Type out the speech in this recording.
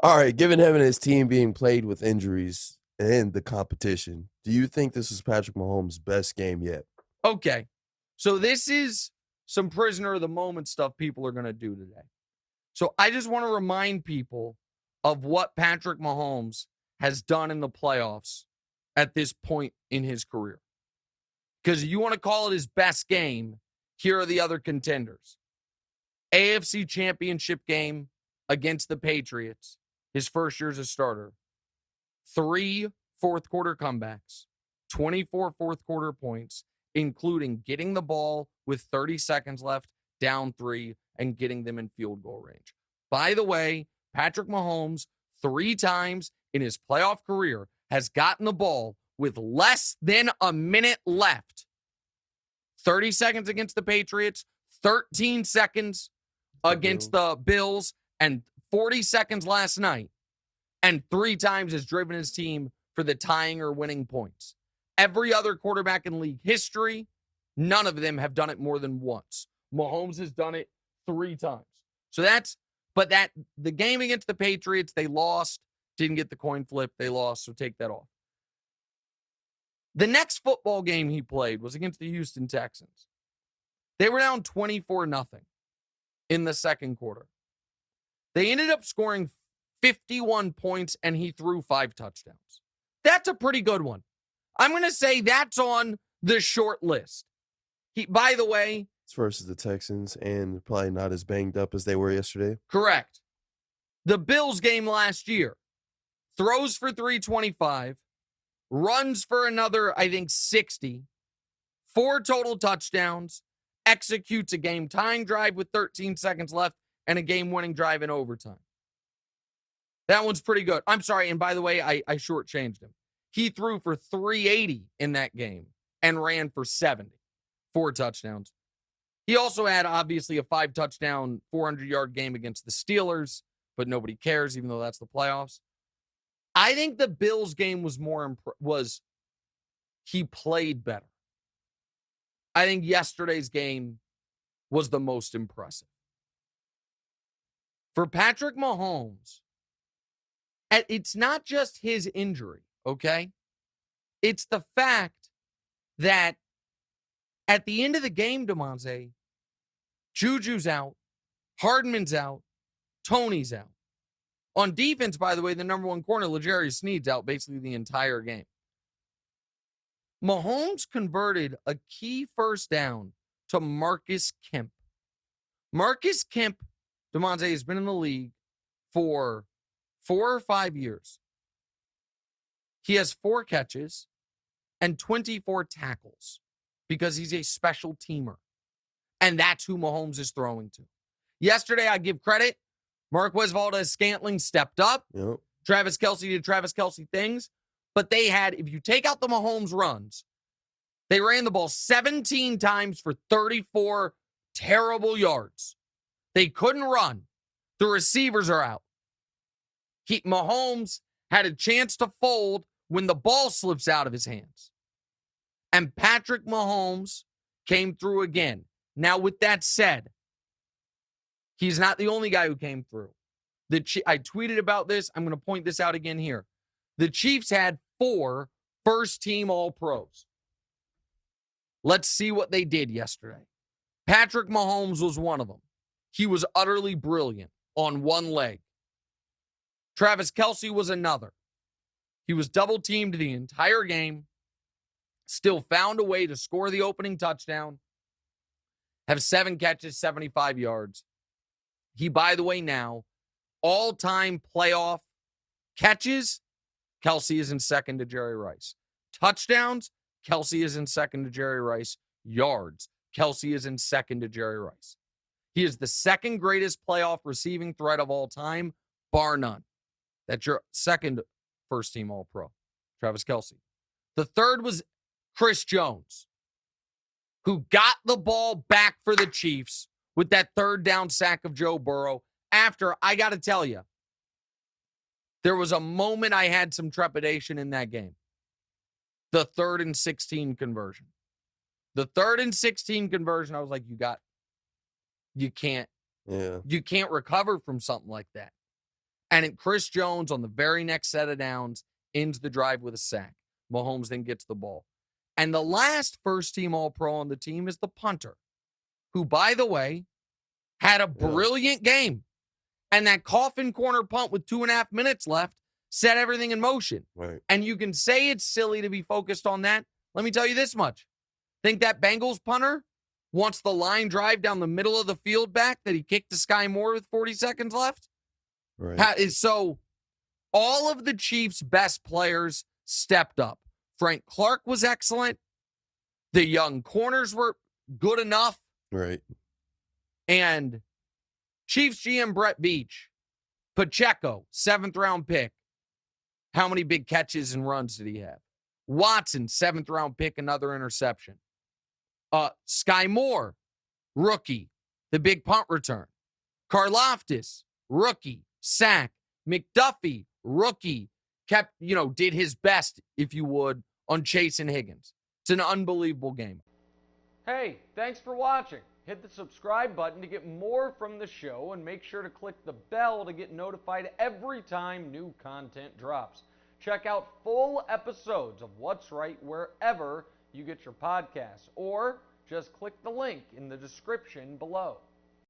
All right, given him and his team being played with injuries and the competition, do you think this is Patrick Mahomes' best game yet? Okay. So this is some prisoner of the moment stuff people are going to do today. So I just want to remind people of what Patrick Mahomes has done in the playoffs at this point in his career. Because you want to call it his best game, here are the other contenders. AFC Championship game against the Patriots, his first year as a starter. 3 fourth quarter comebacks, 24 fourth quarter points, including getting the ball with 30 seconds left, down 3, and getting them in field goal range. By the way, Patrick Mahomes, 3 times in his playoff career, has gotten the ball with less than a minute left. 30 seconds against the Patriots, 13 seconds against the Bills, and 40 seconds last night. And 3 times has driven his team for the tying or winning points. Every other quarterback in league history, none of them have done it more than once. Mahomes has done it 3 times. So the game against the Patriots, they lost, didn't get the coin flip, they lost, so take that off. The next football game he played was against the Houston Texans. They were down 24-0 in the second quarter. They ended up scoring 51 points, and he threw 5 touchdowns. That's a pretty good one. I'm going to say that's on the short list. By the way, it's versus the Texans and probably not as banged up as they were yesterday. Correct. The Bills game last year, throws for 325, runs for another, I think, 60, 4 total touchdowns, executes a game-tying drive with 13 seconds left, and a game-winning drive in overtime. That one's pretty good. I'm sorry, and by the way, I shortchanged him. He threw for 380 in that game and ran for 70. 4 touchdowns. He also had, obviously, a 5-touchdown, 400-yard game against the Steelers, but nobody cares, even though that's the playoffs. I think the Bills game was he played better. I think yesterday's game was the most impressive. For Patrick Mahomes, it's not just his injury, okay? It's the fact that at the end of the game, DeMonte, Juju's out, Hardman's out, Tony's out. On defense, by the way, the number 1 corner, L'Jarius Sneed's out basically the entire game. Mahomes converted a key first down to Marcus Kemp. Marcus Kemp, DeMonte, has been in the league for 4 or 5 years. He has 4 catches and 24 tackles because he's a special teamer. And that's who Mahomes is throwing to. Yesterday, I give credit. Marquez Valdes-Scantling stepped up. Yep. Travis Kelce did Travis Kelce things. But they had, if you take out the Mahomes runs, they ran the ball 17 times for 34 terrible yards. They couldn't run. The receivers are out. Mahomes had a chance to fold when the ball slips out of his hands. And Patrick Mahomes came through again. Now, with that said, he's not the only guy who came through. I tweeted about this. I'm going to point this out again here. The Chiefs had 4 first-team All-Pros. Let's see what they did yesterday. Patrick Mahomes was one of them. He was utterly brilliant on one leg. Travis Kelce was another. He was double-teamed the entire game, still found a way to score the opening touchdown, have 7 catches, 75 yards. He, by the way, now, all-time playoff catches, Kelce is in second to Jerry Rice. Touchdowns, Kelce is in second to Jerry Rice. Yards, Kelce is in second to Jerry Rice. He is the second greatest playoff receiving threat of all time, bar none. That's your second first-team All-Pro, Travis Kelce. The third was Chris Jones, who got the ball back for the Chiefs with that third down sack of Joe Burrow after, I got to tell you, there was a moment I had some trepidation in that game. The 3rd and 16 conversion. The 3rd and 16 conversion, I was like, you can't recover from something like that. Chris Jones on the very next set of downs ends the drive with a sack. Mahomes then gets the ball. And the last first-team All-Pro on the team is the punter, who, by the way, had a brilliant game. And that coffin corner punt with 2.5 minutes left set everything in motion. Right. And you can say it's silly to be focused on that. Let me tell you this much. Think that Bengals punter wants the line drive down the middle of the field back that he kicked to Sky Moore with 40 seconds left? Right. So all of the Chiefs' best players stepped up. Frank Clark was excellent. The young corners were good enough. Right. And Chiefs GM Brett Veach, Pacheco, 7th-round pick. How many big catches and runs did he have? Watson, 7th-round pick, another interception. Sky Moore, rookie, the big punt return. Karlaftis, rookie, sack. McDuffie, rookie, did his best, if you would, on Chase and Higgins. It's an unbelievable game. Hey, thanks for watching. Hit the subscribe button to get more from the show, and make sure to click the bell to get notified every time new content drops. Check out full episodes of What's Right wherever you get your podcasts, or just click the link in the description below.